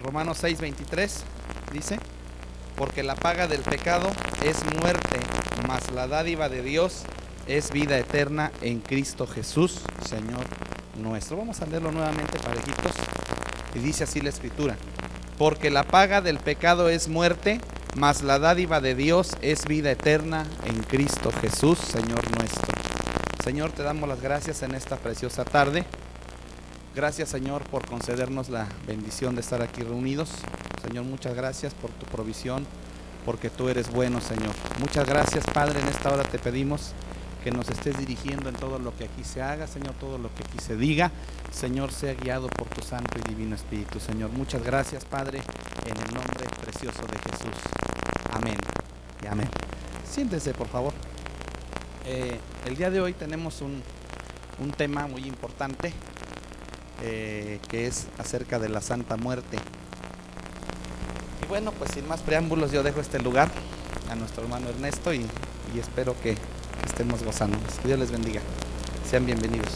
Romanos 6:23 dice: porque la paga del pecado es muerte, mas la dádiva de Dios es vida eterna en Cristo Jesús, Señor nuestro. Vamos a leerlo nuevamente, parejitos. Y dice así la escritura: porque la paga del pecado es muerte, mas la dádiva de Dios es vida eterna en Cristo Jesús, Señor nuestro. Señor, te damos las gracias en esta preciosa tarde. Gracias, Señor, por concedernos la bendición de estar aquí reunidos. Señor, muchas gracias por tu provisión, porque tú eres bueno, Señor. Muchas gracias, Padre. En esta hora te pedimos que nos estés dirigiendo en todo lo que aquí se haga, Señor, todo lo que aquí se diga. Señor, sea guiado por tu Santo y Divino Espíritu, Señor. Muchas gracias, Padre, en el nombre precioso de Jesús. Amén y amén. Siéntese, por favor. El día de hoy tenemos un tema muy importante, que es acerca de la Santa Muerte. Y bueno, pues sin más preámbulos, yo dejo este lugar a nuestro hermano Ernesto y espero que estemos gozando. Que Dios les bendiga. Sean bienvenidos.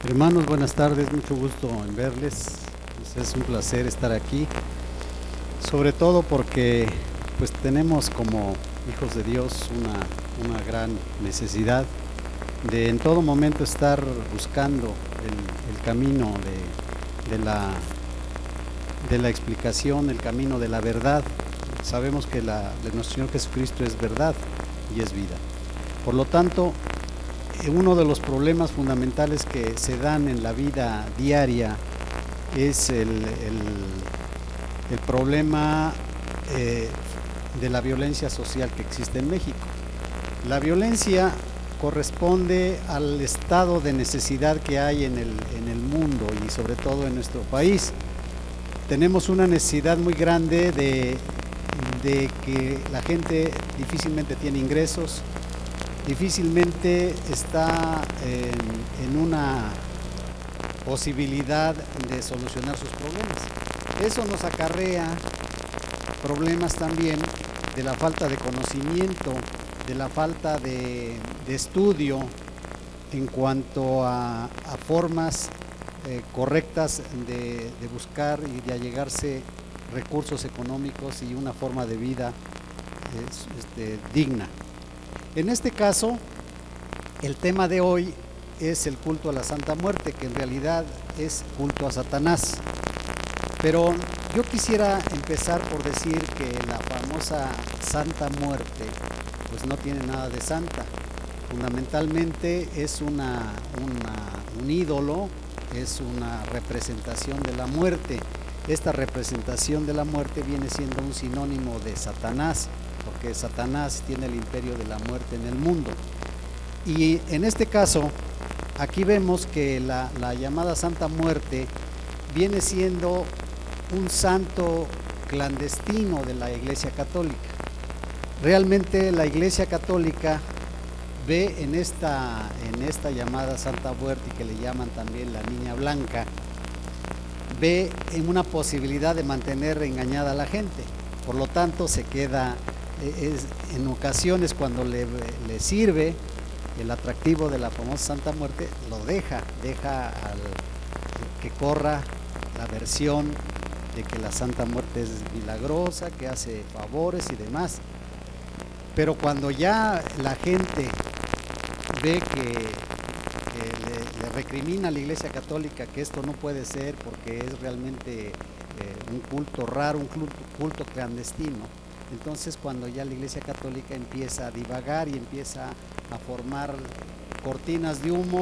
Hermanos, buenas tardes, mucho gusto en verles. Es un placer estar aquí, sobre todo porque pues tenemos como hijos de Dios una gran necesidad de en todo momento estar buscando el camino de la explicación, el camino de la verdad. Sabemos que de nuestro Señor Jesucristo es verdad y es vida. Por lo tanto, uno de los problemas fundamentales que se dan en la vida diaria es el problema de la violencia social que existe en México. La violencia corresponde al estado de necesidad que hay en el mundo y sobre todo en nuestro país. Tenemos una necesidad muy grande de que la gente difícilmente tiene ingresos, difícilmente está en una posibilidad de solucionar sus problemas. Eso nos acarrea problemas también de la falta de conocimiento, de la falta de estudio en cuanto a formas correctas de buscar y de allegarse recursos económicos y una forma de vida digna. En este caso, el tema de hoy es el culto a la Santa Muerte, que en realidad es culto a Satanás. Pero yo quisiera empezar por decir que la famosa Santa Muerte pues no tiene nada de santa. Fundamentalmente es un ídolo, es una representación de la muerte. Esta representación de la muerte viene siendo un sinónimo de Satanás, porque Satanás tiene el imperio de la muerte en el mundo. Y en este caso, aquí vemos que la llamada Santa Muerte viene siendo un santo clandestino de la Iglesia Católica. Realmente la Iglesia Católica ve en esta llamada Santa Muerte, que le llaman también la Niña Blanca, ve en una posibilidad de mantener engañada a la gente. Por lo tanto, se queda, en ocasiones cuando le sirve el atractivo de la famosa Santa Muerte, lo deja que corra la versión de que la Santa Muerte es milagrosa, que hace favores y demás. Pero cuando ya la gente ve que le recrimina a la Iglesia Católica que esto no puede ser porque es realmente un culto raro, un culto clandestino, entonces cuando ya la Iglesia Católica empieza a divagar y empieza a formar cortinas de humo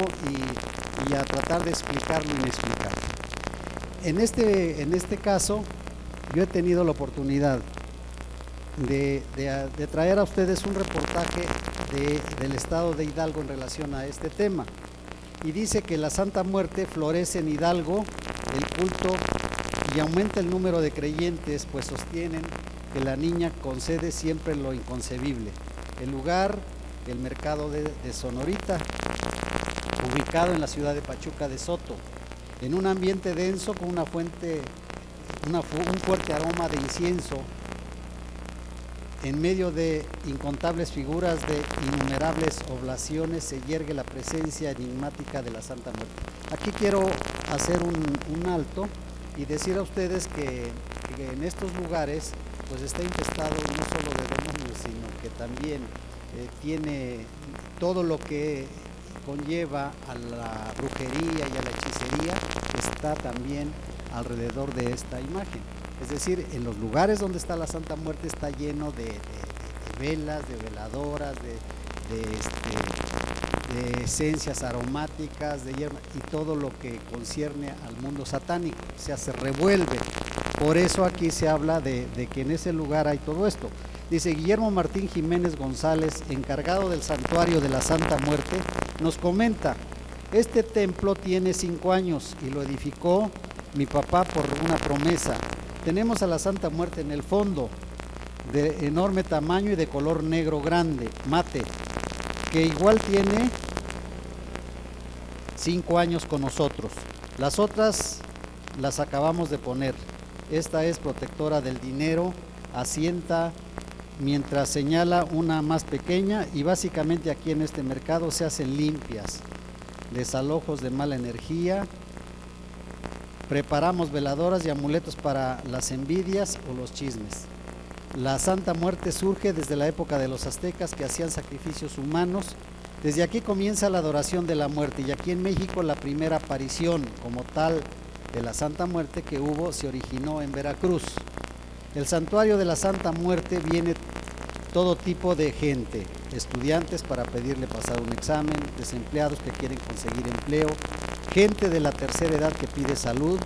y a tratar de explicar lo inexplicable. En este caso, yo he tenido la oportunidad de traer a ustedes un reportaje del estado de Hidalgo en relación a este tema. Y dice que la Santa Muerte florece en Hidalgo, el culto, y aumenta el número de creyentes, pues sostienen que la niña concede siempre lo inconcebible. El lugar, el mercado de Sonorita, ubicado en la ciudad de Pachuca de Soto, en un ambiente denso con un fuerte aroma de incienso, en medio de incontables figuras de innumerables oblaciones se yergue la presencia enigmática de la Santa Muerte. Aquí quiero hacer un alto y decir a ustedes que en estos lugares pues está infestado no solo de demonios, sino que también tiene todo lo que conlleva a la brujería y a la hechicería, está también alrededor de esta imagen. Es decir, en los lugares donde está la Santa Muerte está lleno de velas, de veladoras, de esencias aromáticas, de hierba y todo lo que concierne al mundo satánico, o sea, se revuelve. Por eso aquí se habla de que en ese lugar hay todo esto. Dice Guillermo Martín Jiménez González, encargado del santuario de la Santa Muerte, nos comenta: este templo tiene 5 años y lo edificó mi papá por una promesa. Tenemos a la Santa Muerte en el fondo, de enorme tamaño y de color negro grande, mate, que igual tiene 5 años con nosotros. Las otras las acabamos de poner. Esta es protectora del dinero, asienta mientras señala una más pequeña, y básicamente aquí en este mercado se hacen limpias, desalojos de mala energía. Preparamos veladoras y amuletos para las envidias o los chismes. La Santa Muerte surge desde la época de los aztecas, que hacían sacrificios humanos. Desde aquí comienza la adoración de la muerte, y aquí en México la primera aparición como tal de la Santa Muerte que hubo se originó en Veracruz. El santuario de la Santa Muerte viene todo tipo de gente: estudiantes para pedirle pasar un examen, desempleados que quieren conseguir empleo, gente de la tercera edad que pide salud.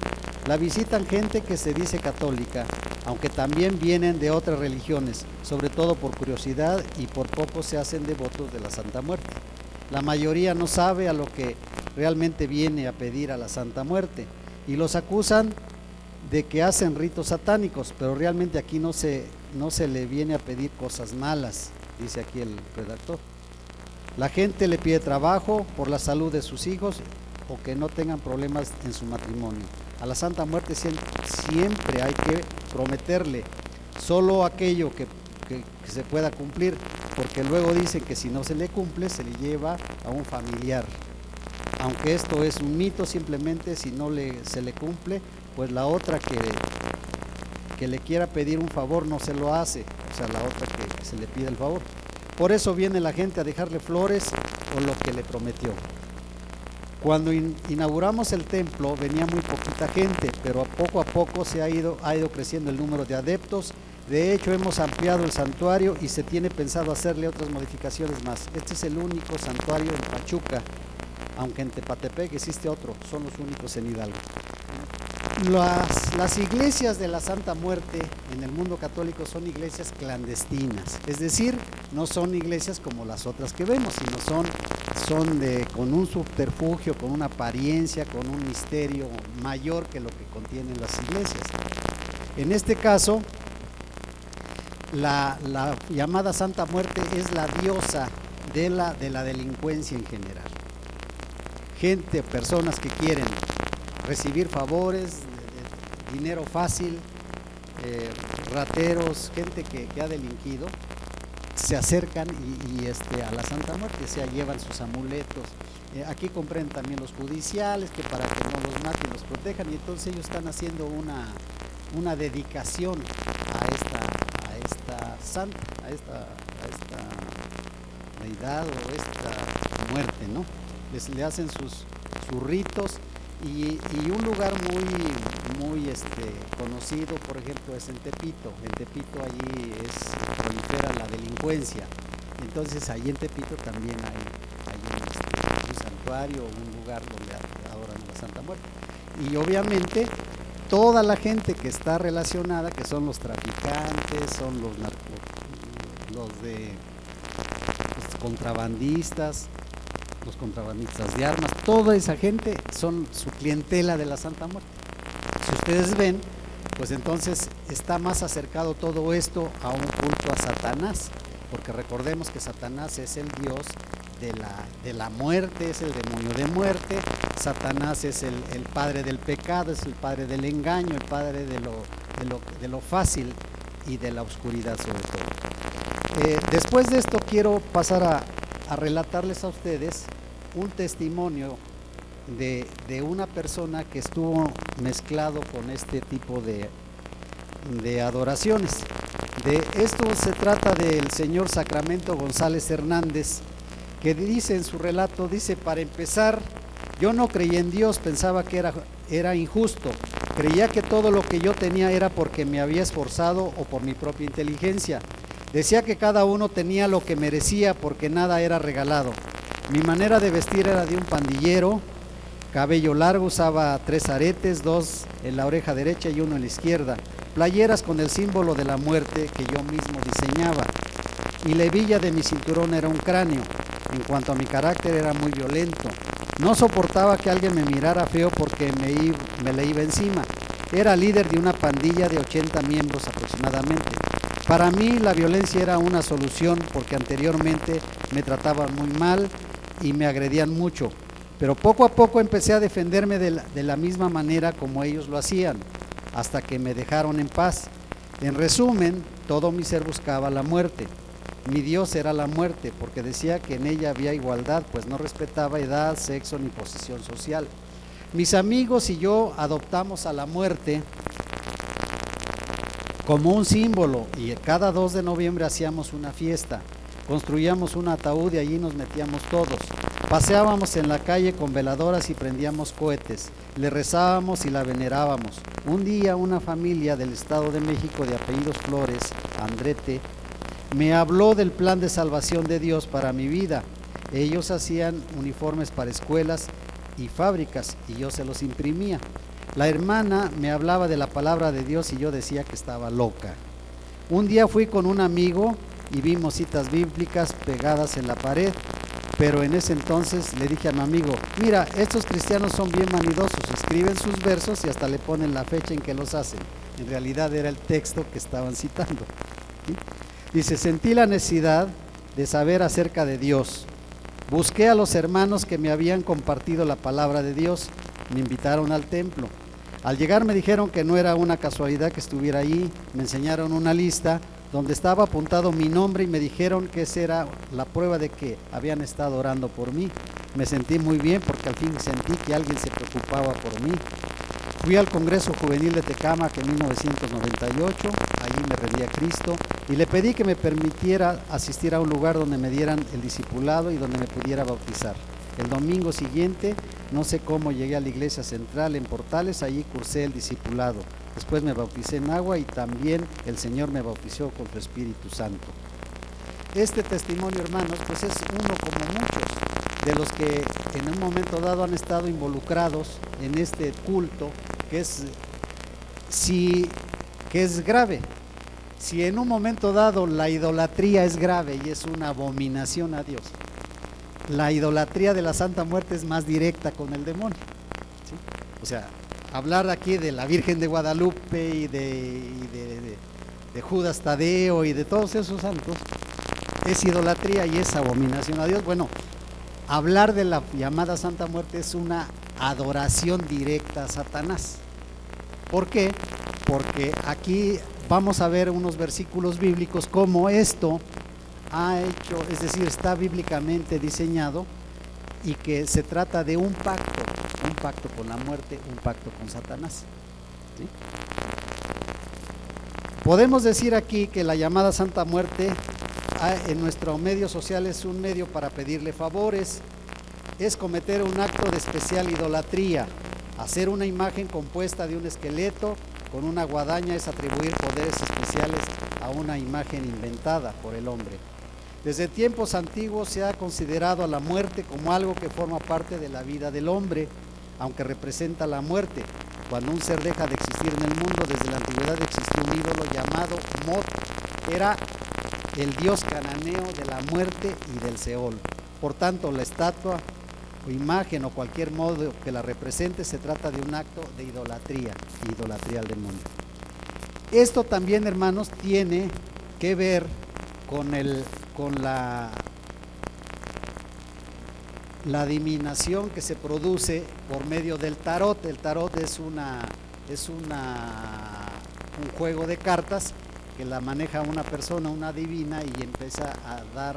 La visitan gente que se dice católica, aunque también vienen de otras religiones, sobre todo por curiosidad, y por poco se hacen devotos de la Santa Muerte. La mayoría no sabe a lo que realmente viene a pedir a la Santa Muerte, y los acusan de que hacen ritos satánicos, pero realmente aquí no se le viene a pedir cosas malas, dice aquí el redactor. La gente le pide trabajo por la salud de sus hijos o que no tengan problemas en su matrimonio. A la Santa Muerte siempre hay que prometerle solo aquello que se pueda cumplir, porque luego dicen que si no se le cumple se le lleva a un familiar. Aunque esto es un mito, simplemente si no se le cumple, pues la otra que le quiera pedir un favor no se lo hace, o sea, la otra que se le pide el favor. Por eso viene la gente a dejarle flores o lo que le prometió. Cuando inauguramos el templo venía muy poquita gente, pero a poco ha ido creciendo el número de adeptos. De hecho, hemos ampliado el santuario y se tiene pensado hacerle otras modificaciones más. Este es el único santuario en Pachuca, aunque en Tepatepec existe otro, son los únicos en Hidalgo. Las iglesias de la Santa Muerte en el mundo católico son iglesias clandestinas, es decir, no son iglesias como las otras que vemos, sino son con un subterfugio, con una apariencia, con un misterio mayor que lo que contienen las iglesias. En este caso, la llamada Santa Muerte es la diosa de la delincuencia en general. Personas que quieren recibir favores, dinero fácil, rateros, gente que ha delinquido, se acercan a la Santa Muerte, o sea, llevan sus amuletos. Aquí comprenden también los judiciales, que para que no los maten, los protejan, y entonces ellos están haciendo una dedicación a esta santa, a esta deidad o esta muerte, ¿no? Le hacen sus ritos, y un lugar muy conocido, por ejemplo, es en Tepito. En Tepito allí prolifera la delincuencia, entonces allí en Tepito también hay un santuario, un lugar donde adoran a la Santa Muerte. Y obviamente toda la gente que está relacionada, que son los traficantes, son los contrabandistas, los contrabandistas de armas, toda esa gente son su clientela de la Santa Muerte. Si ustedes ven, pues entonces está más acercado todo esto a un culto a Satanás, porque recordemos que Satanás es el dios de la muerte, es el demonio de muerte. Satanás es el padre del pecado, es el padre del engaño, el padre de lo fácil y de la oscuridad sobre todo. Después de esto quiero pasar a relatarles a ustedes un testimonio de una persona que estuvo mezclado con este tipo de adoraciones. De esto se trata del señor Sacramento González Hernández, que dice en su relato, dice: para empezar, yo no creía en Dios, pensaba que era injusto, creía que todo lo que yo tenía era porque me había esforzado o por mi propia inteligencia. Decía que cada uno tenía lo que merecía porque nada era regalado. Mi manera de vestir era de un pandillero, cabello largo, usaba 3 aretes, 2 en la oreja derecha y 1 en la izquierda, playeras con el símbolo de la muerte que yo mismo diseñaba, y la hebilla de mi cinturón era un cráneo. En cuanto a mi carácter, era muy violento. No soportaba que alguien me mirara feo porque me le iba encima. Era líder de una pandilla de 80 miembros aproximadamente. Para mí la violencia era una solución porque anteriormente me trataban muy mal y me agredían mucho. Pero poco a poco empecé a defenderme de la misma manera como ellos lo hacían, hasta que me dejaron en paz. En resumen, todo mi ser buscaba la muerte. Mi Dios era la muerte, porque decía que en ella había igualdad, pues no respetaba edad, sexo ni posición social. Mis amigos y yo adoptamos a la muerte como un símbolo, y cada 2 de noviembre hacíamos una fiesta. Construíamos un ataúd y allí nos metíamos todos. Paseábamos en la calle con veladoras y prendíamos cohetes. Le rezábamos y la venerábamos. Un día una familia del Estado de México de apellidos Flores, Andrete, me habló del plan de salvación de Dios para mi vida. Ellos hacían uniformes para escuelas y fábricas y yo se los imprimía. La hermana me hablaba de la palabra de Dios y yo decía que estaba loca. Un día fui con un amigo y vimos citas bíblicas pegadas en la pared, pero en ese entonces le dije a mi amigo: mira, estos cristianos son bien vanidosos, escriben sus versos y hasta le ponen la fecha en que los hacen. En realidad era el texto que estaban citando, ¿sí? Dice: sentí la necesidad de saber acerca de Dios. Busqué a los hermanos que me habían compartido la palabra de Dios, me invitaron al templo. Al llegar me dijeron que no era una casualidad que estuviera allí, me enseñaron una lista donde estaba apuntado mi nombre y me dijeron que esa era la prueba de que habían estado orando por mí. Me sentí muy bien porque al fin sentí que alguien se preocupaba por mí. Fui al Congreso Juvenil de Tecámac en 1998, allí me rendí a Cristo y le pedí que me permitiera asistir a un lugar donde me dieran el discipulado y donde me pudiera bautizar. El domingo siguiente, no sé cómo, llegué a la iglesia central en Portales, allí cursé el discipulado. Después me bauticé en agua y también el Señor me bautizó con su Espíritu Santo. Este testimonio, hermanos, pues es uno como muchos de los que en un momento dado han estado involucrados en este culto que es grave. Si en un momento dado la idolatría es grave y es una abominación a Dios, la idolatría de la Santa Muerte es más directa con el demonio, ¿sí? O sea, hablar aquí de la Virgen de Guadalupe y de Judas Tadeo y de todos esos santos es idolatría y es abominación a Dios. Bueno, hablar de la llamada Santa Muerte es una adoración directa a Satanás. ¿Por qué? Porque aquí vamos a ver unos versículos bíblicos como esto ha hecho, es decir, está bíblicamente diseñado y que se trata de un pacto con la muerte, un pacto con Satanás, ¿sí? Podemos decir aquí que la llamada Santa Muerte en nuestro medio social es un medio para pedirle favores, es cometer un acto de especial idolatría. Hacer una imagen compuesta de un esqueleto con una guadaña es atribuir poderes especiales a una imagen inventada por el hombre. Desde tiempos antiguos se ha considerado a la muerte como algo que forma parte de la vida del hombre, aunque representa la muerte. Cuando un ser deja de existir en el mundo, desde la antigüedad existió un ídolo llamado Mot, era el dios cananeo de la muerte y del Seol. Por tanto, la estatua o imagen o cualquier modo que la represente se trata de un acto de idolatría al demonio. Esto también, hermanos, tiene que ver con la adivinación que se produce por medio del tarot. El tarot es un juego de cartas que la maneja una persona, una divina, y empieza a dar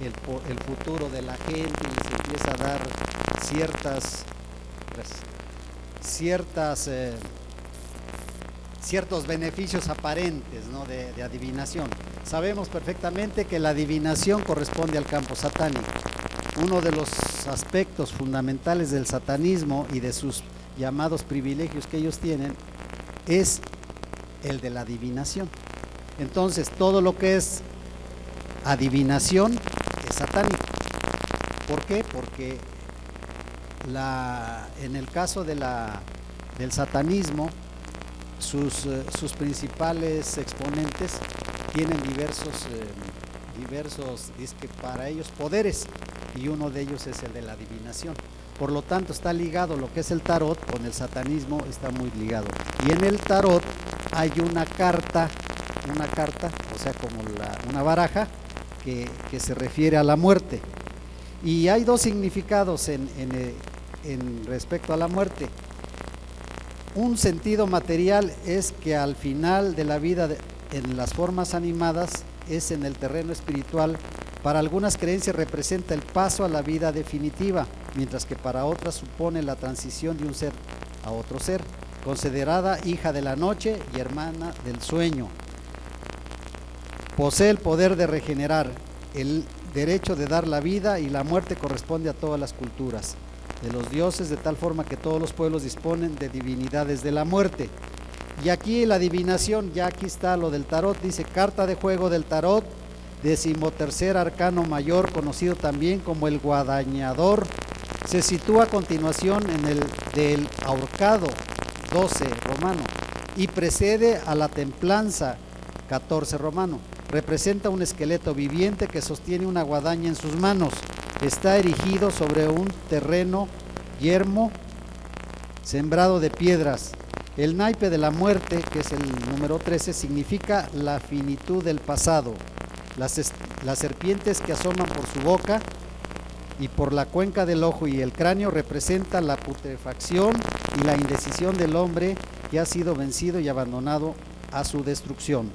el futuro de la gente, y les empieza a dar ciertos beneficios aparentes, ¿no?, de adivinación. Sabemos perfectamente que la adivinación corresponde al campo satánico. Uno de los aspectos fundamentales del satanismo y de sus llamados privilegios que ellos tienen es el de la adivinación. Entonces, todo lo que es adivinación es satánico. ¿Por qué? Porque en el caso del satanismo, sus principales exponentes tienen diversos, para ellos, poderes, y uno de ellos es el de la adivinación. Por lo tanto, está ligado lo que es el tarot con el satanismo, está muy ligado. Y en el tarot hay una carta, o sea, como una baraja que se refiere a la muerte. Y hay dos significados en respecto a la muerte. Un sentido material es que al final de la vida, en las formas animadas, es en el terreno espiritual. Para algunas creencias representa el paso a la vida definitiva, mientras que para otras supone la transición de un ser a otro ser, considerada hija de la noche y hermana del sueño. Posee el poder de regenerar, el derecho de dar la vida, y la muerte corresponde a todas las culturas de los dioses, de tal forma que todos los pueblos disponen de divinidades de la muerte. Y aquí la adivinación, ya aquí está lo del tarot, dice carta de juego del tarot, 13º arcano mayor, conocido también como el guadañador. Se sitúa a continuación en el del ahorcado, 12 romano, y precede a la templanza, 14 romano. Representa un esqueleto viviente que sostiene una guadaña en sus manos. Está erigido sobre un terreno yermo sembrado de piedras. El naipe de la muerte, que es el número 13, significa la finitud del pasado. Las serpientes que asoman por su boca y por la cuenca del ojo y el cráneo representan la putrefacción y la indecisión del hombre que ha sido vencido y abandonado a su destrucción.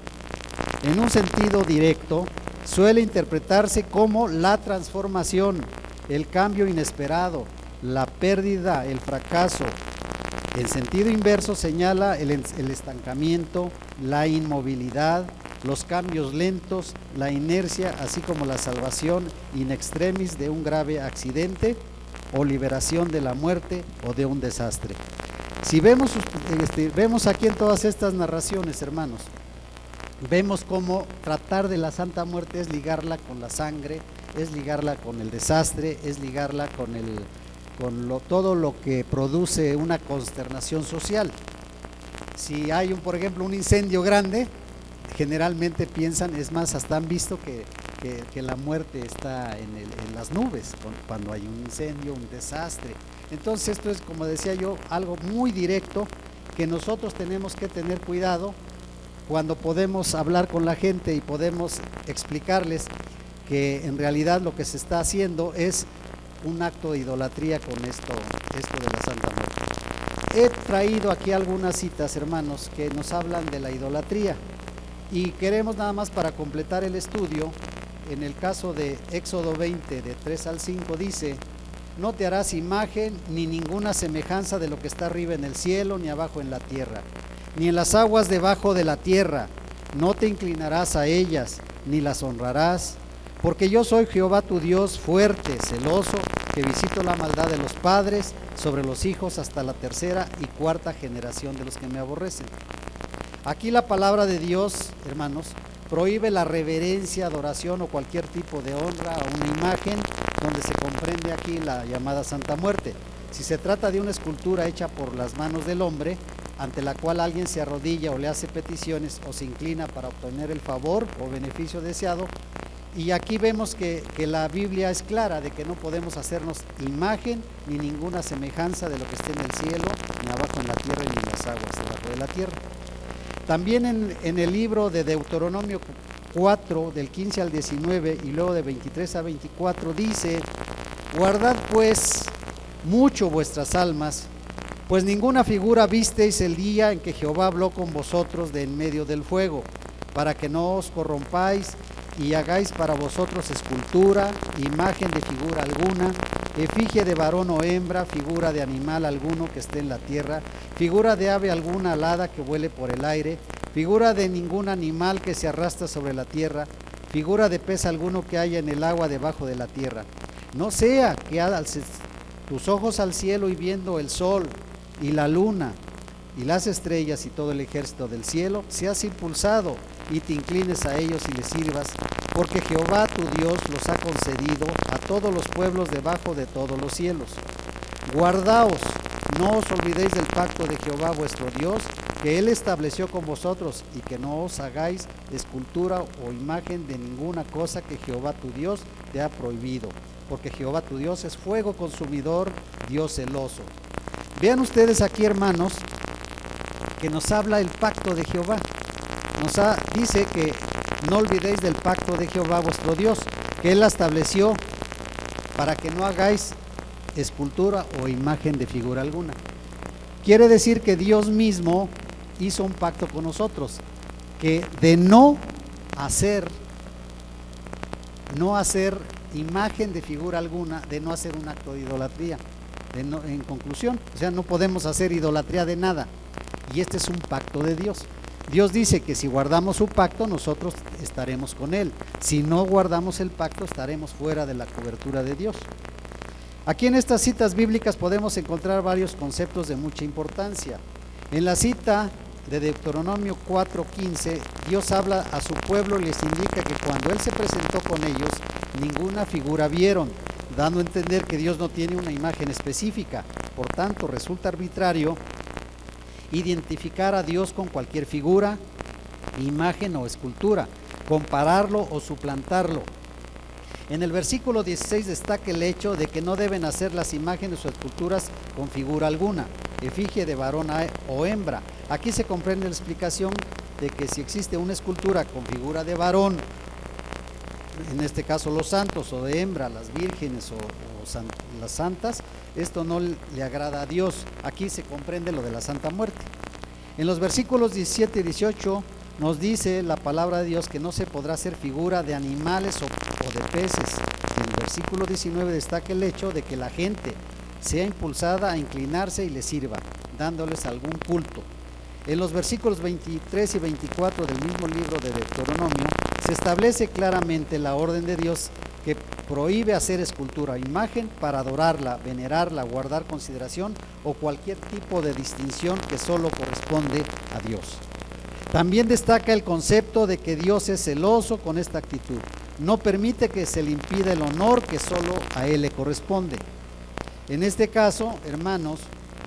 En un sentido directo, suele interpretarse como la transformación, el cambio inesperado, la pérdida, el fracaso. En sentido inverso señala el estancamiento, la inmovilidad, los cambios lentos, la inercia, así como la salvación in extremis de un grave accidente o liberación de la muerte o de un desastre. Si vemos aquí en todas estas narraciones, hermanos, vemos cómo tratar de la Santa Muerte es ligarla con la sangre, es ligarla con el desastre, es ligarla con todo lo que produce una consternación social. Si hay por ejemplo un incendio grande, generalmente piensan, es más, hasta han visto que la muerte está en las nubes cuando hay un incendio, un desastre. Entonces esto es, como decía yo, algo muy directo que nosotros tenemos que tener cuidado cuando podemos hablar con la gente y podemos explicarles que en realidad lo que se está haciendo es un acto de idolatría con esto de la Santa Muerte. He traído aquí algunas citas, hermanos, que nos hablan de la idolatría, y queremos nada más para completar el estudio. En el caso de Éxodo 20, de 3 al 5, dice: no te harás imagen ni ninguna semejanza de lo que está arriba en el cielo, ni abajo en la tierra, ni en las aguas debajo de la tierra. No te inclinarás a ellas, ni las honrarás, porque yo soy Jehová tu Dios, fuerte, celoso, que visito la maldad de los padres sobre los hijos hasta la 3ª y 4ª generación de los que me aborrecen. Aquí la palabra de Dios, hermanos, prohíbe la reverencia, adoración o cualquier tipo de honra a una imagen, donde se comprende aquí la llamada Santa Muerte. Si se trata de una escultura hecha por las manos del hombre, ante la cual alguien se arrodilla o le hace peticiones o se inclina para obtener el favor o beneficio deseado, y aquí vemos que la Biblia es clara de que no podemos hacernos imagen ni ninguna semejanza de lo que esté en el cielo, ni abajo en la tierra, ni en las aguas debajo de la tierra. También en el libro de Deuteronomio 4, del 15 al 19, y luego de 23 a 24, dice: guardad pues mucho vuestras almas, Pues ninguna figura visteis el día en que Jehová habló con vosotros de en medio del fuego, para que no os corrompáis y hagáis para vosotros escultura, imagen de figura alguna, efigie de varón o hembra, figura de animal alguno que esté en la tierra, figura de ave alguna alada que vuele por el aire, figura de ningún animal que se arrastra sobre la tierra, figura de pez alguno que haya en el agua debajo de la tierra. No sea que alces tus ojos al cielo y viendo el sol y la luna y las estrellas y todo el ejército del cielo, seas impulsado y te inclines a ellos y les sirvas, porque Jehová tu Dios los ha concedido a todos los pueblos debajo de todos los cielos. Guardaos, no os olvidéis del pacto de Jehová vuestro Dios, que Él estableció con vosotros, y que no os hagáis escultura o imagen de ninguna cosa que Jehová tu Dios te ha prohibido, porque Jehová tu Dios es fuego consumidor, Dios celoso. Vean ustedes aquí, hermanos, que nos habla el pacto de Jehová. Dice que no olvidéis del pacto de Jehová vuestro Dios, que Él estableció para que no hagáis escultura o imagen de figura alguna. Quiere decir que Dios mismo hizo un pacto con nosotros, que de no hacer imagen de figura alguna, de no hacer un acto de idolatría. En conclusión, o sea, no podemos hacer idolatría de nada, y este es un pacto de Dios. Dios dice que si guardamos su pacto, nosotros estaremos con Él. Si no guardamos el pacto, estaremos fuera de la cobertura de Dios. Aquí en estas citas bíblicas podemos encontrar varios conceptos de mucha importancia. En la cita de Deuteronomio 4:15, Dios habla a su pueblo y les indica que cuando Él se presentó con ellos, ninguna figura vieron, dando a entender que Dios no tiene una imagen específica. Por tanto, resulta arbitrario identificar a Dios con cualquier figura, imagen o escultura, compararlo o suplantarlo. En el versículo 16 destaca el hecho de que no deben hacer las imágenes o esculturas con figura alguna, efigie de varón o hembra. Aquí se comprende la explicación de que si existe una escultura con figura de varón, en este caso los santos, o de hembra, las vírgenes o las santas, esto no le agrada a Dios. Aquí se comprende lo de la Santa Muerte. En los versículos 17 y 18 nos dice la palabra de Dios que no se podrá hacer figura de animales o de peces. En el versículo 19 destaca el hecho de que la gente sea impulsada a inclinarse y le sirva, dándoles algún culto. En los versículos 23 y 24 del mismo libro de Deuteronomio se establece claramente la orden de Dios que prohíbe hacer escultura o imagen para adorarla, venerarla, guardar consideración o cualquier tipo de distinción que solo corresponde a Dios. También destaca el concepto de que Dios es celoso con esta actitud. No permite que se le impida el honor que solo a Él le corresponde. En este caso, hermanos,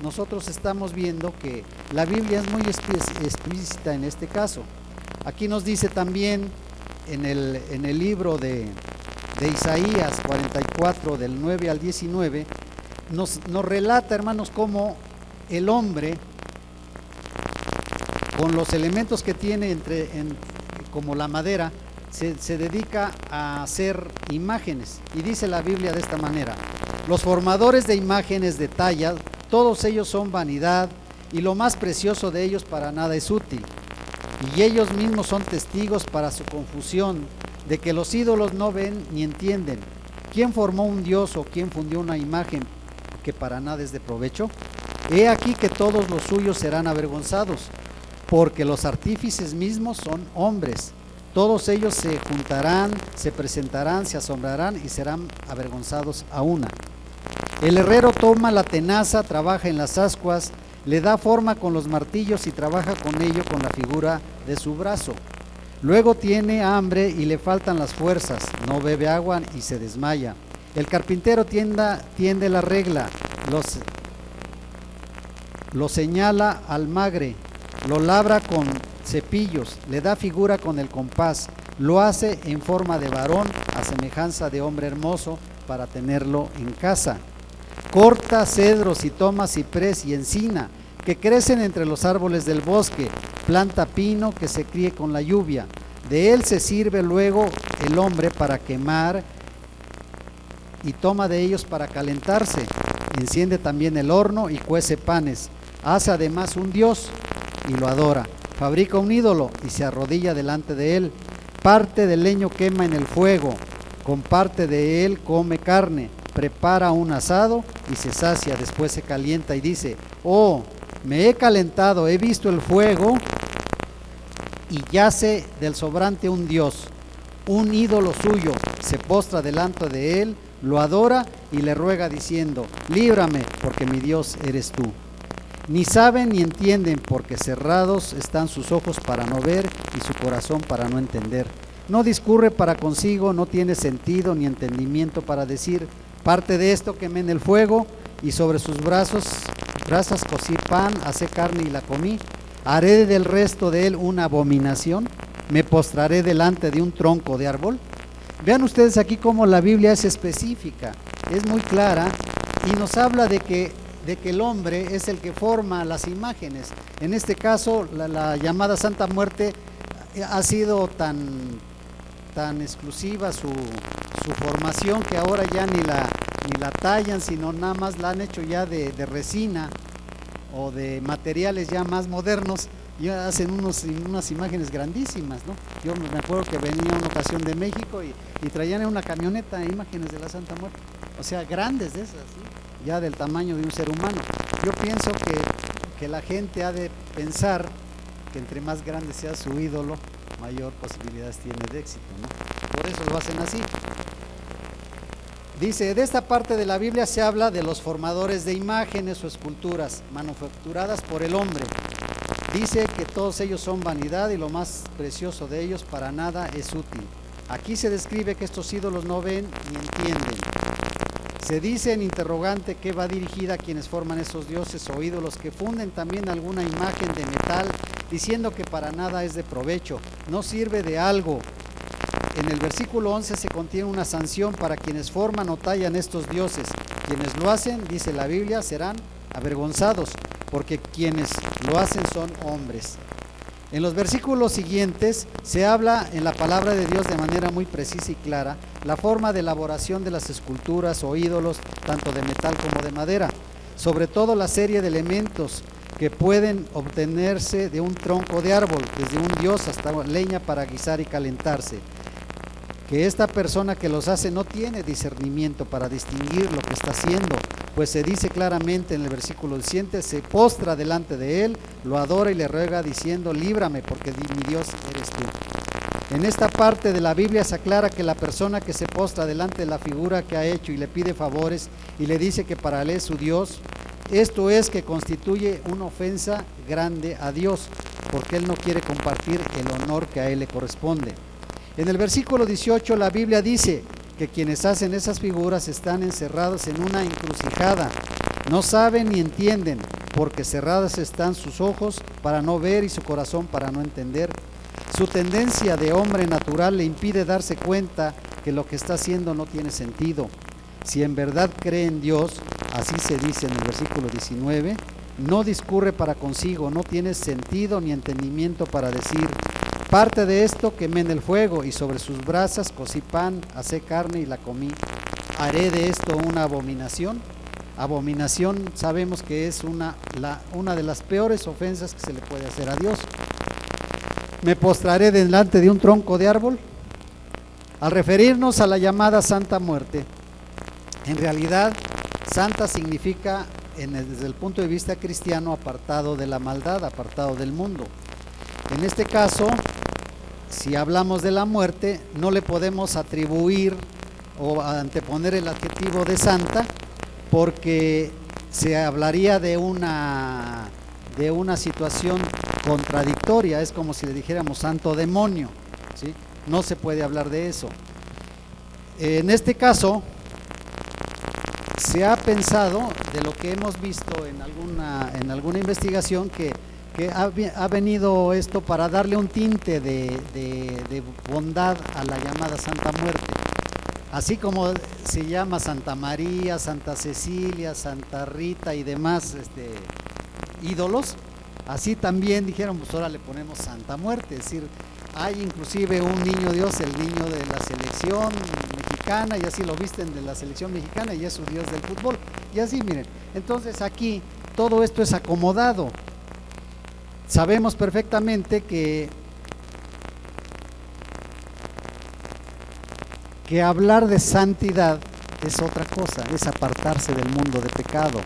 nosotros estamos viendo que la Biblia es muy explícita en este caso. Aquí nos dice también en el libro de Isaías 44, del 9 al 19, nos relata, hermanos, cómo el hombre, con los elementos que tiene como la madera, se dedica a hacer imágenes. Y dice la Biblia de esta manera: los formadores de imágenes de talla, todos ellos son vanidad, y lo más precioso de ellos para nada es útil. Y ellos mismos son testigos para su confusión, de que los ídolos no ven ni entienden. ¿Quién formó un dios o quién fundió una imagen que para nada es de provecho? He aquí que todos los suyos serán avergonzados, porque los artífices mismos son hombres. Todos ellos se juntarán, se presentarán, se asombrarán y serán avergonzados a una. El herrero toma la tenaza, trabaja en las ascuas, le da forma con los martillos y trabaja con ello con la figura de su brazo. Luego tiene hambre y le faltan las fuerzas, no bebe agua y se desmaya. El carpintero tiende la regla, lo señala al magre, lo labra con cepillos, le da figura con el compás, lo hace en forma de varón a semejanza de hombre hermoso para tenerlo en casa. Corta cedros y toma ciprés y encina, que crecen entre los árboles del bosque, planta pino que se críe con la lluvia. De él se sirve luego el hombre para quemar y toma de ellos para calentarse. enciende también el horno y cuece panes. Hace además un dios y lo adora. Fabrica un ídolo y se arrodilla delante de él. Parte del leño quema en el fuego, con parte de él come carne. Prepara un asado y se sacia, después se calienta y dice: oh, me he calentado, he visto el fuego, y yace del sobrante un dios, un ídolo suyo. Se postra delante de él, lo adora y le ruega diciendo: líbrame, porque mi Dios eres tú. Ni saben ni entienden, porque cerrados están sus ojos para no ver y su corazón para no entender. No discurre para consigo, no tiene sentido ni entendimiento para decir: parte de esto quemé en el fuego, y sobre sus brasas cocí pan, asé carne y la comí. Haré del resto de él una abominación, me postraré delante de un tronco de árbol. Vean ustedes aquí cómo la Biblia es específica, es muy clara, y nos habla de que el hombre es el que forma las imágenes. En este caso, la llamada Santa Muerte ha sido tan exclusiva su formación, que ahora ya ni la tallan, sino nada más la han hecho ya de resina o de materiales ya más modernos. Ya hacen unas imágenes grandísimas, ¿no? Yo me acuerdo que venía una ocasión de México y traían en una camioneta imágenes de la Santa Muerte, o sea, grandes de esas, ¿sí? Ya del tamaño de un ser humano. Yo pienso que la gente ha de pensar que entre más grande sea su ídolo, mayor posibilidades tiene de éxito, ¿no? Por eso lo hacen así. Dice: de esta parte de la Biblia se habla de los formadores de imágenes o esculturas manufacturadas por el hombre. Dice que todos ellos son vanidad y lo más precioso de ellos para nada es útil. Aquí se describe que estos ídolos no ven ni entienden. Se dice en interrogante que va dirigida a quienes forman esos dioses o ídolos, que funden también alguna imagen de metal, diciendo que para nada es de provecho, no sirve de algo. En el versículo 11 se contiene una sanción para quienes forman o tallan estos dioses. Quienes lo hacen, dice la Biblia, serán avergonzados, porque quienes lo hacen son hombres. En los versículos siguientes se habla en la palabra de Dios de manera muy precisa y clara la forma de elaboración de las esculturas o ídolos, tanto de metal como de madera, sobre todo la serie de elementos que pueden obtenerse de un tronco de árbol, desde un dios hasta leña para guisar y calentarse. Que esta persona que los hace no tiene discernimiento para distinguir lo que está haciendo, pues se dice claramente en el versículo siguiente: se postra delante de él, lo adora y le ruega diciendo: líbrame, porque mi Dios eres tú. En esta parte de la Biblia se aclara que la persona que se postra delante de la figura que ha hecho y le pide favores y le dice que para él es su Dios, esto es que constituye una ofensa grande a Dios, porque él no quiere compartir el honor que a él le corresponde. En el versículo 18 la Biblia dice que quienes hacen esas figuras están encerrados en una encrucijada, no saben ni entienden, porque cerradas están sus ojos para no ver y su corazón para no entender. Su tendencia de hombre natural le impide darse cuenta que lo que está haciendo no tiene sentido. Si en verdad cree en Dios, así se dice en el versículo 19, no discurre para consigo, no tiene sentido ni entendimiento para decir: parte de esto quemé en el fuego, y sobre sus brasas cocí pan, asé carne y la comí. Haré de esto una abominación. Abominación sabemos que es una de las peores ofensas que se le puede hacer a Dios. Me postraré delante de un tronco de árbol. Al referirnos a la llamada Santa Muerte, en realidad santa significa, desde el punto de vista cristiano, apartado de la maldad, apartado del mundo. En este caso, si hablamos de la muerte, no le podemos atribuir o anteponer el adjetivo de santa, porque se hablaría de una situación contradictoria. Es como si le dijéramos santo demonio, ¿sí? No se puede hablar de eso. En este caso, se ha pensado, de lo que hemos visto en alguna investigación, que ha venido esto para darle un tinte de bondad a la llamada Santa Muerte. Así como se llama Santa María, Santa Cecilia, Santa Rita y demás ídolos, así también dijeron: pues ahora le ponemos Santa Muerte. Es decir, hay inclusive un niño Dios, el niño de la selección mexicana, mexicana, y así lo visten de la selección mexicana, y es su Dios del fútbol. Y así, miren, entonces aquí todo esto es acomodado. Sabemos perfectamente que hablar de santidad es otra cosa, es apartarse del mundo de pecado.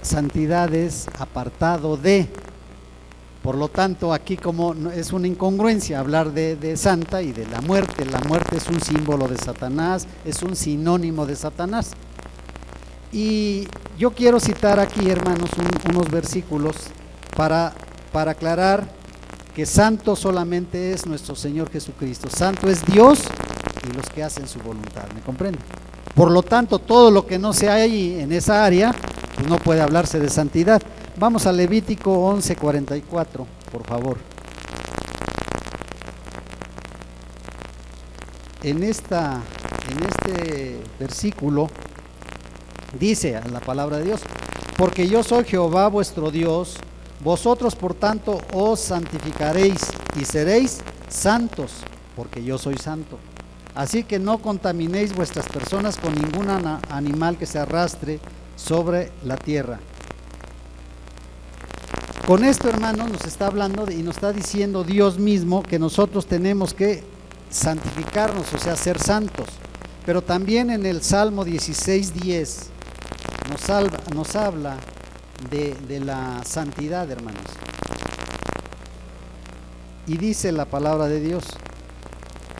Santidad es apartado de. Por lo tanto, aquí como es una incongruencia hablar de santa y de la muerte. La muerte es un símbolo de Satanás, es un sinónimo de Satanás. Y yo quiero citar aquí, hermanos, unos versículos para aclarar que santo solamente es nuestro Señor Jesucristo. Santo es Dios y los que hacen su voluntad, ¿me comprenden? Por lo tanto, todo lo que no sea ahí en esa área, pues no puede hablarse de santidad. Vamos a Levítico 11:44, por favor. En este versículo dice la palabra de Dios: porque yo soy Jehová vuestro Dios, vosotros por tanto os santificaréis y seréis santos, porque yo soy santo. Así que no contaminéis vuestras personas con ningún animal que se arrastre sobre la tierra. Con esto, hermanos, nos está hablando y nos está diciendo Dios mismo que nosotros tenemos que santificarnos, o sea, ser santos. Pero también en el Salmo 16:10 nos habla de la santidad, hermanos. Y dice la palabra de Dios: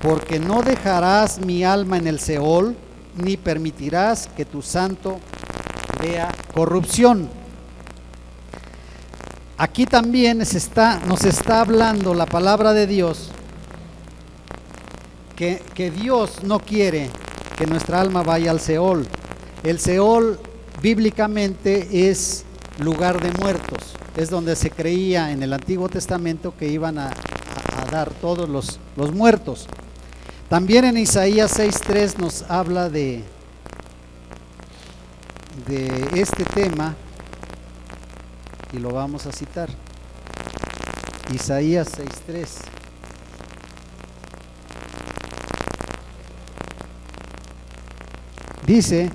porque no dejarás mi alma en el Seol, ni permitirás que tu santo vea corrupción. Aquí también nos está hablando la palabra de Dios que Dios no quiere que nuestra alma vaya al Seol. El Seol bíblicamente es lugar de muertos, es donde se creía en el Antiguo Testamento que iban a dar todos los muertos. También en Isaías 6:3 nos habla de este tema y lo vamos a citar. Isaías 6:3. Dice: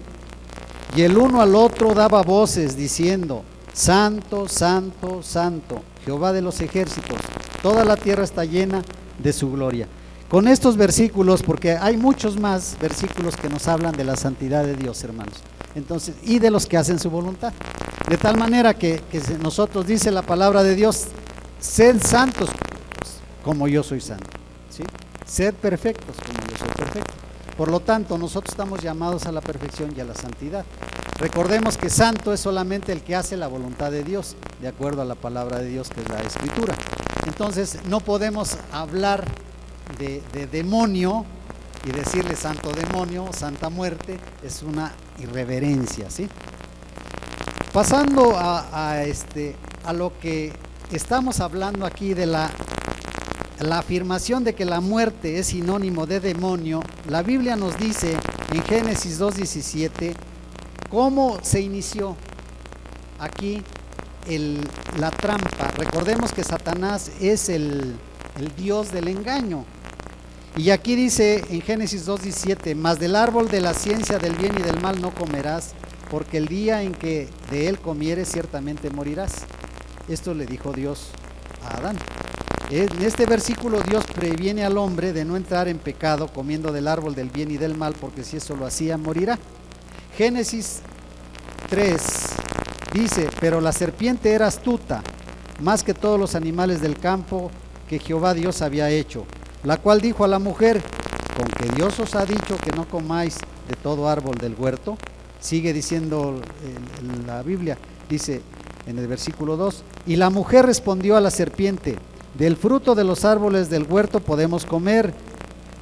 y el uno al otro daba voces diciendo: Santo, Santo, Santo, Jehová de los ejércitos, toda la tierra está llena de su gloria. Con estos versículos, porque hay muchos más versículos que nos hablan de la santidad de Dios, hermanos, entonces, y de los que hacen su voluntad, de tal manera que nosotros, dice la palabra de Dios: sed santos como yo soy santo, ¿sí? Sed perfectos como yo soy perfecto. Por lo tanto, nosotros estamos llamados a la perfección y a la santidad. Recordemos que santo es solamente el que hace la voluntad de Dios, de acuerdo a la palabra de Dios, que es la Escritura. Entonces, no podemos hablar de demonio y decirle santo demonio, santa muerte, es una irreverencia, ¿sí? Pasando a lo que estamos hablando aquí de la afirmación de que la muerte es sinónimo de demonio. La Biblia nos dice en Génesis 2:17 cómo se inició aquí la trampa. Recordemos que Satanás es el dios del engaño. Y aquí dice en Génesis 2:17: mas del árbol de la ciencia del bien y del mal no comerás, porque el día en que de él comieres ciertamente morirás. Esto le dijo Dios a Adán. En este versículo Dios previene al hombre de no entrar en pecado comiendo del árbol del bien y del mal, porque si eso lo hacía, morirá. Génesis 3 dice: pero la serpiente era astuta más que todos los animales del campo que Jehová Dios había hecho, la cual dijo a la mujer: con que Dios os ha dicho que no comáis de todo árbol del huerto. Sigue diciendo la Biblia, dice en el versículo 2: y la mujer respondió a la serpiente: del fruto de los árboles del huerto podemos comer,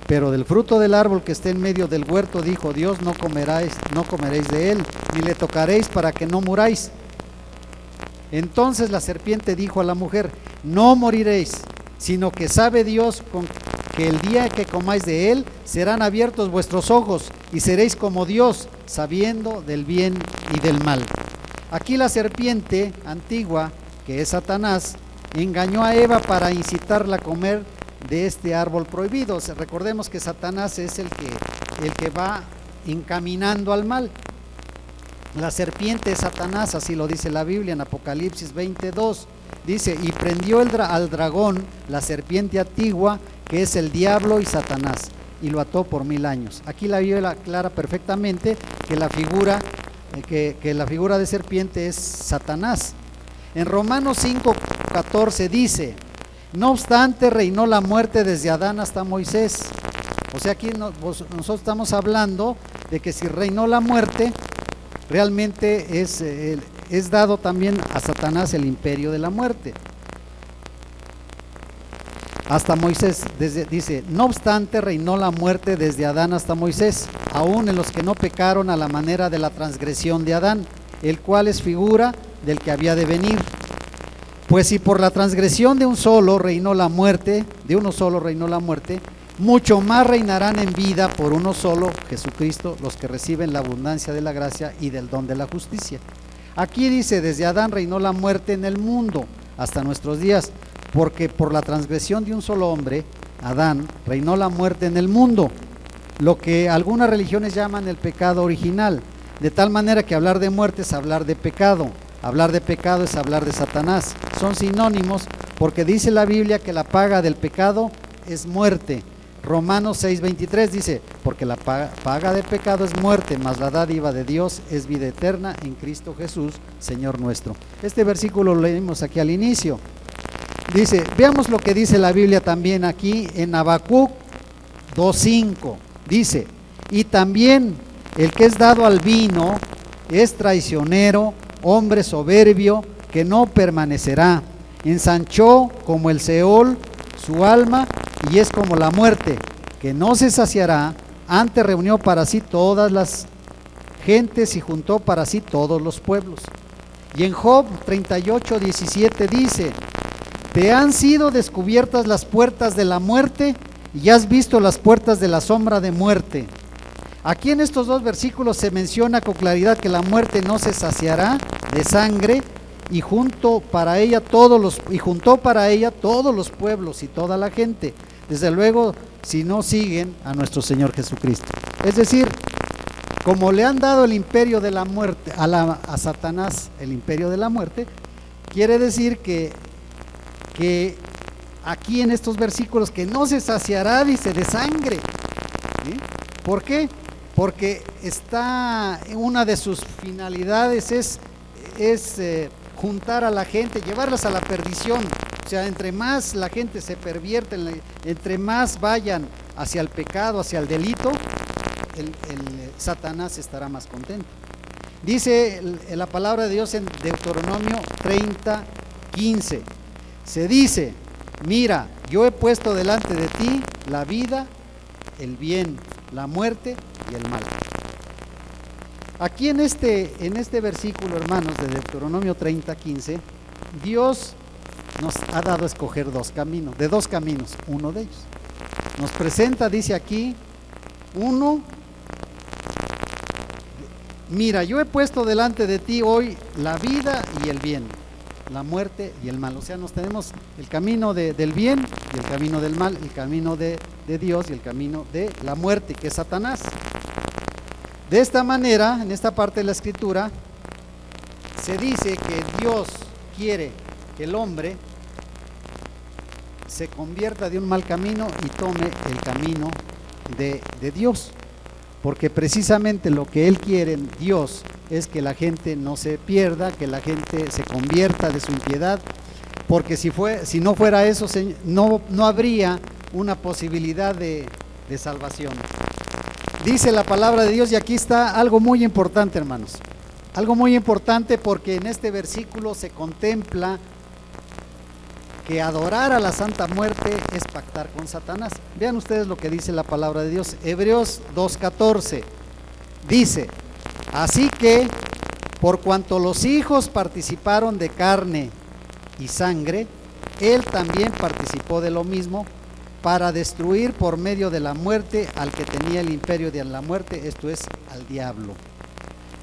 pero del fruto del árbol que esté en medio del huerto, dijo Dios, no comeréis de él, ni le tocaréis para que no muráis. Entonces la serpiente dijo a la mujer: no moriréis, sino que sabe Dios que el día que comáis de él, serán abiertos vuestros ojos, y seréis como Dios, sabiendo del bien y del mal. Aquí la serpiente antigua, que es Satanás, engañó a Eva para incitarla a comer de este árbol prohibido. Recordemos que Satanás es el que va encaminando al mal. La serpiente es Satanás, así lo dice la Biblia en Apocalipsis 22. Dice, y prendió al dragón, la serpiente antigua, que es el diablo y Satanás, y lo ató por 1000 años. Aquí la Biblia aclara perfectamente que la figura de serpiente es Satanás. En Romanos 5:14 dice, no obstante reinó la muerte desde Adán hasta Moisés. O sea, aquí nosotros estamos hablando de que si reinó la muerte, realmente es dado también a Satanás el imperio de la muerte. Hasta Moisés, dice, no obstante reinó la muerte desde Adán hasta Moisés, aún en los que no pecaron a la manera de la transgresión de Adán, el cual es figura del que había de venir. Pues si por la transgresión de uno solo reinó la muerte, mucho más reinarán en vida por uno solo, Jesucristo, los que reciben la abundancia de la gracia y del don de la justicia. Aquí dice, desde Adán reinó la muerte en el mundo hasta nuestros días, porque por la transgresión de un solo hombre, Adán, reinó la muerte en el mundo, lo que algunas religiones llaman el pecado original, de tal manera que hablar de muerte es hablar de pecado es hablar de Satanás. Son sinónimos porque dice la Biblia que la paga del pecado es muerte. Romanos 6:23 dice, porque la paga del pecado es muerte, mas la dádiva de Dios es vida eterna en Cristo Jesús, Señor nuestro. Este versículo lo leímos aquí al inicio. Dice, veamos lo que dice la Biblia también aquí en Habacuc 2:5. Dice, y también el que es dado al vino es traicionero, hombre soberbio, que no permanecerá. Ensanchó como el Seol su alma y es como la muerte, que no se saciará. Antes reunió para sí todas las gentes y juntó para sí todos los pueblos. Y en Job 38:17 dice, te han sido descubiertas las puertas de la muerte y has visto las puertas de la sombra de muerte. Aquí en estos dos versículos se menciona con claridad que la muerte no se saciará de sangre y juntó para ella todos los pueblos y toda la gente, desde luego si no siguen a nuestro Señor Jesucristo. Es decir, como le han dado el imperio de la muerte a Satanás, el imperio de la muerte, quiere decir que aquí en estos versículos que no se saciará, dice, de sangre. ¿Sí? ¿Por qué? Porque una de sus finalidades es juntar a la gente, llevarlas a la perdición. O sea, entre más la gente se pervierte, entre más vayan hacia el pecado, hacia el delito, el Satanás estará más contento. Dice la palabra de Dios en Deuteronomio 30:15. Se dice, mira, yo he puesto delante de ti la vida, el bien, la muerte y el mal. Aquí en este versículo, hermanos, de Deuteronomio 30:15, Dios nos ha dado a escoger dos caminos, uno de ellos. Nos presenta, dice aquí, mira, yo he puesto delante de ti hoy la vida y el bien, la muerte y el mal. O sea, nos tenemos el camino del bien y el camino del mal, el camino de Dios y el camino de la muerte, que es Satanás. De esta manera, en esta parte de la Escritura, se dice que Dios quiere que el hombre se convierta de un mal camino y tome el camino de Dios, porque precisamente lo que Él quiere en Dios es que la gente no se pierda, que la gente se convierta de su impiedad, porque si no fuera eso, no habría una posibilidad de salvación. Dice la palabra de Dios, y aquí está algo muy importante, hermanos, algo muy importante, porque en este versículo se contempla que adorar a la Santa Muerte es pactar con Satanás. Vean ustedes lo que dice la palabra de Dios. Hebreos 2:14 dice, así que por cuanto los hijos participaron de carne y sangre, él también participó de lo mismo, para destruir por medio de la muerte al que tenía el imperio de la muerte, esto es, al diablo.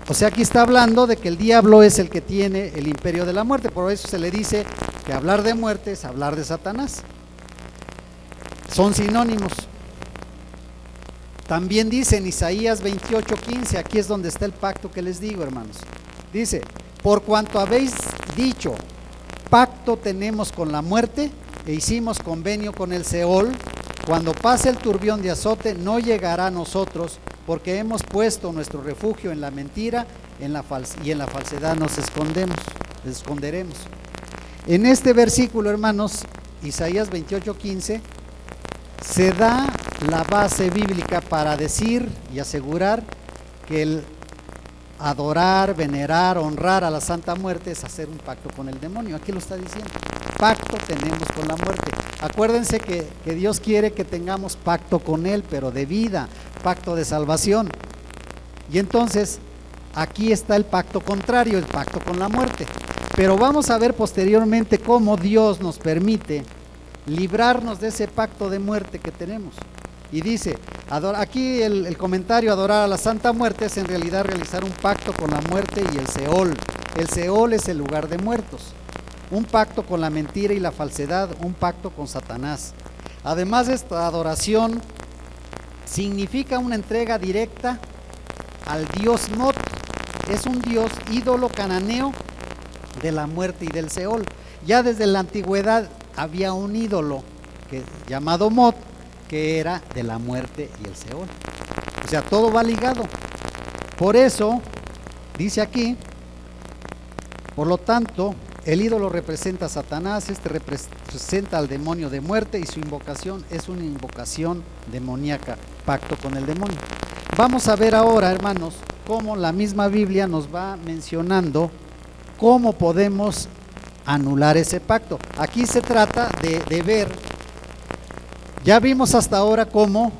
O sea, aquí está hablando de que el diablo es el que tiene el imperio de la muerte, por eso se le dice que hablar de muerte es hablar de Satanás. Son sinónimos. También dice en Isaías 28:15, aquí es donde está el pacto que les digo, hermanos. Dice, por cuanto habéis dicho, pacto tenemos con la muerte e hicimos convenio con el Seol, cuando pase el turbión de azote no llegará a nosotros, porque hemos puesto nuestro refugio en la mentira y en la falsedad nos esconderemos. En este versículo, hermanos, Isaías 28:15, se da la base bíblica para decir y asegurar que el adorar, venerar, honrar a la Santa Muerte es hacer un pacto con el demonio. Aquí lo está diciendo, pacto tenemos con la muerte. Acuérdense que Dios quiere que tengamos pacto con Él, pero de vida, pacto de salvación. Y entonces aquí está el pacto contrario, el pacto con la muerte. Pero vamos a ver posteriormente cómo Dios nos permite librarnos de ese pacto de muerte que tenemos. Y dice, aquí el comentario, adorar a la Santa Muerte es en realidad realizar un pacto con la muerte y el Seol. El Seol es el lugar de muertos. Un pacto con la mentira y la falsedad, un pacto con Satanás. Además, esta adoración significa una entrega directa al dios Mot. Es un dios ídolo cananeo de la muerte y del Seol. Ya desde la antigüedad había un ídolo llamado Mot, que era de la muerte y el Seol. O sea, todo va ligado. Por eso, dice aquí, por lo tanto, el ídolo representa a Satanás, este representa al demonio de muerte y su invocación es una invocación demoníaca, pacto con el demonio. Vamos a ver ahora, hermanos, cómo la misma Biblia nos va mencionando cómo podemos anular ese pacto. Aquí se trata de ver, ya vimos hasta ahora cómo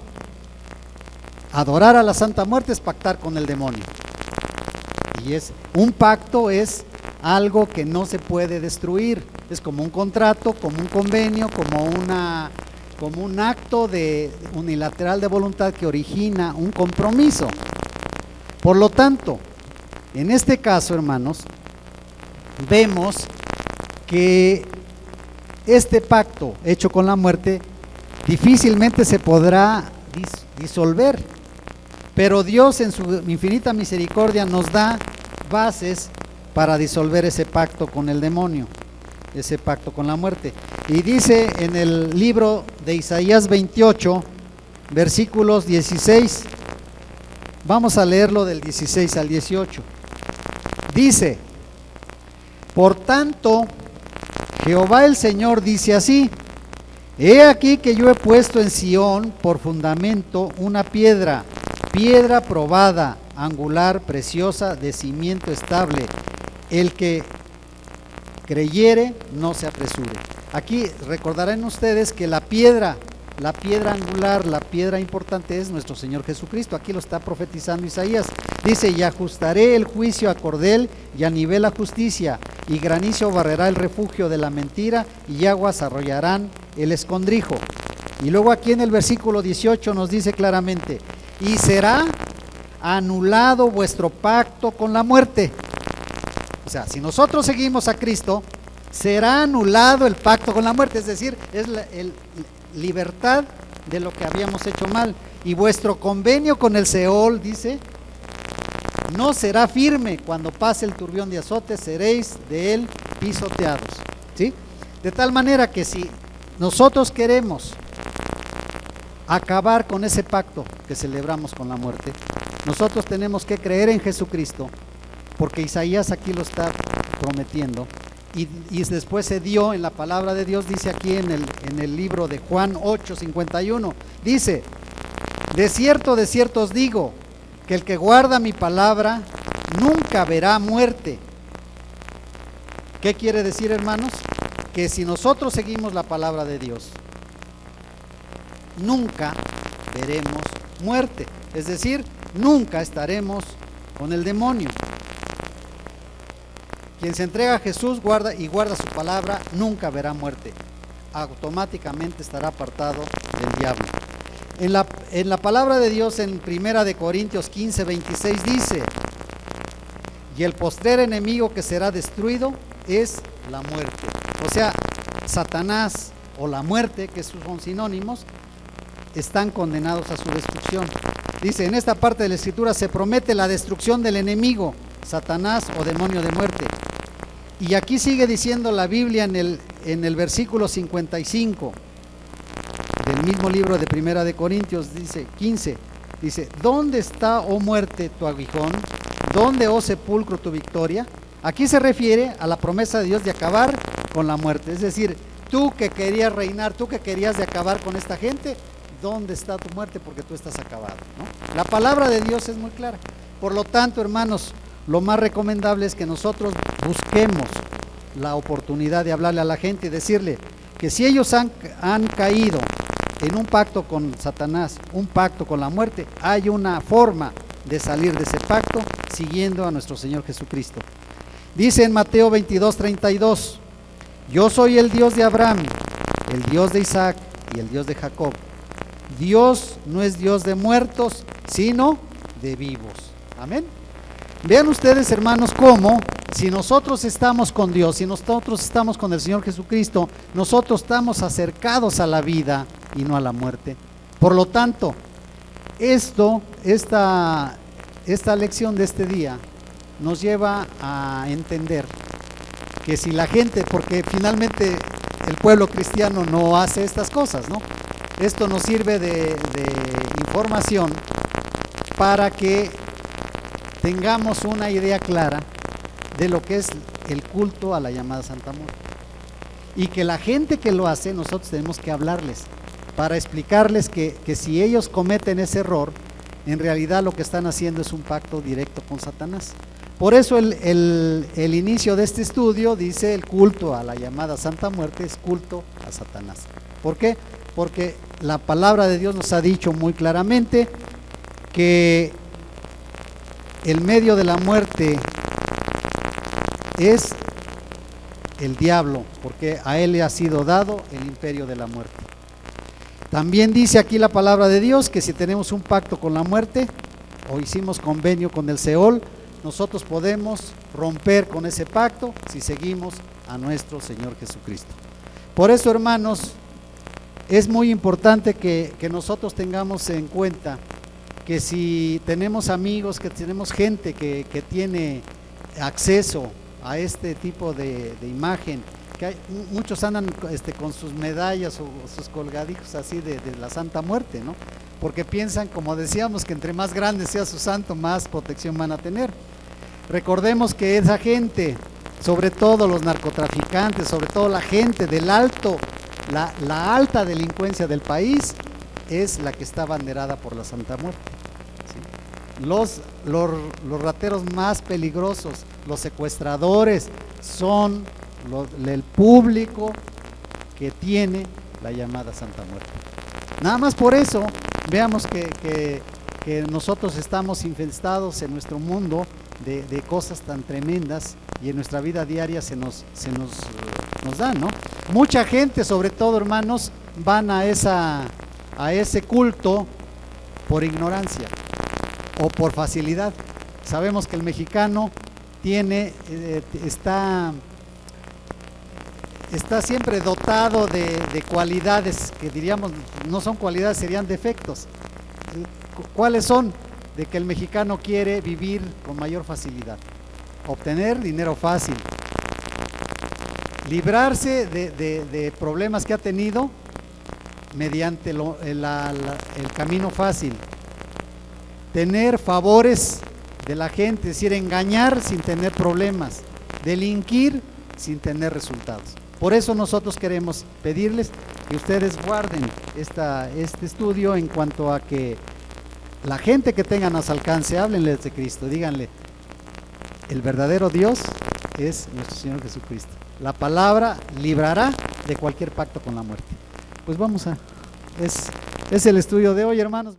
adorar a la Santa Muerte es pactar con el demonio. Y un pacto es algo que no se puede destruir, es como un contrato, como un convenio, como un acto unilateral de voluntad que origina un compromiso. Por lo tanto, en este caso, hermanos, vemos que este pacto hecho con la muerte difícilmente se podrá disolver, pero Dios en su infinita misericordia nos da bases para disolver ese pacto con el demonio, ese pacto con la muerte. Y dice en el libro de Isaías 28, versículos 16, vamos a leerlo del 16 al 18. Dice, por tanto, Jehová el Señor dice así, he aquí que yo he puesto en Sión por fundamento una piedra probada, angular, preciosa, de cimiento estable. El que creyere no se apresure. Aquí recordarán ustedes que la piedra angular, la piedra importante es nuestro Señor Jesucristo. Aquí lo está profetizando Isaías. Dice, y ajustaré el juicio a cordel y a nivel a justicia, y granizo barrerá el refugio de la mentira, y aguas arrollarán el escondrijo. Y luego aquí en el versículo 18 nos dice claramente, y será anulado vuestro pacto con la muerte. O sea, si nosotros seguimos a Cristo, será anulado el pacto con la muerte, es decir, es libertad de lo que habíamos hecho mal. Y vuestro convenio con el Seol, dice, no será firme. Cuando pase el turbión de azote, seréis de él pisoteados. ¿Sí? De tal manera que si nosotros queremos acabar con ese pacto que celebramos con la muerte, nosotros tenemos que creer en Jesucristo, porque Isaías aquí lo está prometiendo. Y después se dio en la palabra de Dios, dice aquí en el libro de Juan 8:51, dice, de cierto os digo, que el que guarda mi palabra nunca verá muerte. ¿Qué quiere decir, hermanos? Que si nosotros seguimos la palabra de Dios, nunca veremos muerte, es decir, nunca estaremos con el demonio. Quien se entrega a Jesús guarda su palabra, nunca verá muerte. Automáticamente estará apartado del diablo. En la palabra de Dios en 1 de Corintios 15:26 dice, y el postrer enemigo que será destruido es la muerte. O sea, Satanás o la muerte, que son sinónimos, están condenados a su destrucción. Dice, en esta parte de la Escritura se promete la destrucción del enemigo, Satanás o demonio de muerte. Y aquí sigue diciendo la Biblia en el versículo 55 del mismo libro de Primera de Corintios, dice 15, dice, ¿dónde está, oh muerte, tu aguijón? ¿Dónde, oh sepulcro, tu victoria? Aquí se refiere a la promesa de Dios de acabar con la muerte. Es decir, tú que querías reinar, tú que querías de acabar con esta gente, ¿dónde está tu muerte? Porque tú estás acabado, ¿no? La palabra de Dios es muy clara. Por lo tanto, hermanos, lo más recomendable es que nosotros busquemos la oportunidad de hablarle a la gente y decirle que si ellos han caído en un pacto con Satanás, un pacto con la muerte, hay una forma de salir de ese pacto siguiendo a nuestro Señor Jesucristo. Dice en Mateo 22:32, yo soy el Dios de Abraham, el Dios de Isaac y el Dios de Jacob. Dios no es Dios de muertos, sino de vivos. Amén. Vean ustedes, hermanos, cómo si nosotros estamos con Dios, si nosotros estamos con el Señor Jesucristo, nosotros estamos acercados a la vida y no a la muerte. Por lo tanto, esta lección de este día nos lleva a entender que si la gente, porque finalmente el pueblo cristiano no hace estas cosas, ¿no? Esto nos sirve de información para que tengamos una idea clara de lo que es el culto a la llamada Santa Muerte. Y que la gente que lo hace, nosotros tenemos que hablarles para explicarles que si ellos cometen ese error, en realidad lo que están haciendo es un pacto directo con Satanás. Por eso el inicio de este estudio dice el culto a la llamada Santa Muerte es culto a Satanás. ¿Por qué? Porque la palabra de Dios nos ha dicho muy claramente que el medio de la muerte es el diablo, porque a él le ha sido dado el imperio de la muerte. También dice aquí la palabra de Dios que si tenemos un pacto con la muerte o hicimos convenio con el Seol, nosotros podemos romper con ese pacto si seguimos a nuestro Señor Jesucristo. Por eso, hermanos, es muy importante que nosotros tengamos en cuenta que si tenemos amigos, que tenemos gente que tiene acceso a este tipo de imagen, que muchos andan con sus medallas o sus colgadijos así de la Santa Muerte, ¿no? Porque piensan, como decíamos, que entre más grande sea su santo, más protección van a tener. Recordemos que esa gente, sobre todo los narcotraficantes, sobre todo la gente del alto, la alta delincuencia del país, es la que está abanderada por la Santa Muerte. ¿Sí? Los rateros más peligrosos, los secuestradores, son el público que tiene la llamada Santa Muerte. Nada más por eso, veamos que nosotros estamos infestados en nuestro mundo de cosas tan tremendas y en nuestra vida diaria se nos da, ¿no? Mucha gente, sobre todo, hermanos, van a ese culto por ignorancia o por facilidad. Sabemos que el mexicano está siempre dotado de cualidades que diríamos no son cualidades, serían defectos. ¿Cuáles son? De que el mexicano quiere vivir con mayor facilidad, obtener dinero fácil, librarse de problemas que ha tenido mediante el camino fácil, tener favores de la gente, es decir, engañar sin tener problemas, delinquir sin tener resultados. Por eso nosotros queremos pedirles que ustedes guarden este estudio en cuanto a que la gente que tengan a su alcance, háblenles de Cristo, díganle, el verdadero Dios es nuestro Señor Jesucristo. La palabra librará de cualquier pacto con la muerte. Pues es el estudio de hoy, hermanos.